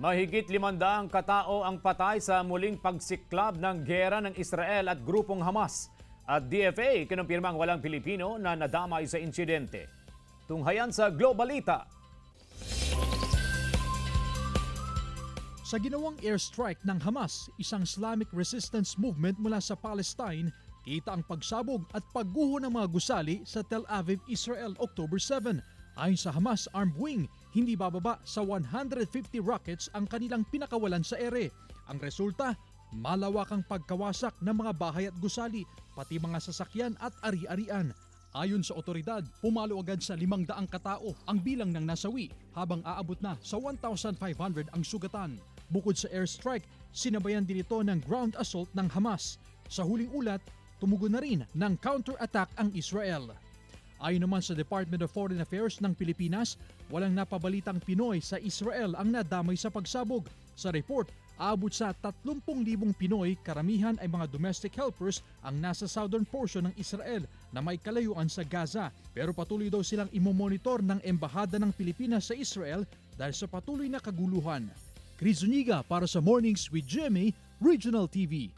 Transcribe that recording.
Mahigit 500 katao ang patay sa muling pagsiklab ng gera ng Israel at grupong Hamas. At DFA kinumpirmang walang Pilipino na nadamay sa insidente. Tunghayan sa Globalita. Sa ginawang airstrike ng Hamas, isang Islamic resistance movement mula sa Palestine, kita ang pagsabog at pagguho ng mga gusali sa Tel Aviv, Israel, October 7. Ayon sa Hamas Armed Wing, hindi bababa sa 150 rockets ang kanilang pinakawalan sa ere. Ang resulta, malawakang pagkawasak ng mga bahay at gusali, pati mga sasakyan at ari-arian. Ayon sa otoridad, pumalo agad sa 500 katao ang bilang ng nasawi, habang aabot na sa 1,500 ang sugatan. Bukod sa airstrike, sinabayan din ito ng ground assault ng Hamas. Sa huling ulat, tumugon na rin ng counter-attack ang Israel. Ayon naman sa Department of Foreign Affairs ng Pilipinas, walang napabalitang Pinoy sa Israel ang nadamay sa pagsabog. Sa report, aabot sa 30,000 Pinoy, karamihan ay mga domestic helpers ang nasa southern portion ng Israel na may kalayuan sa Gaza. Pero patuloy daw silang imomonitor ng Embahada ng Pilipinas sa Israel dahil sa patuloy na kaguluhan. Chris Zuniga para sa Mornings with Jimmy, Regional TV.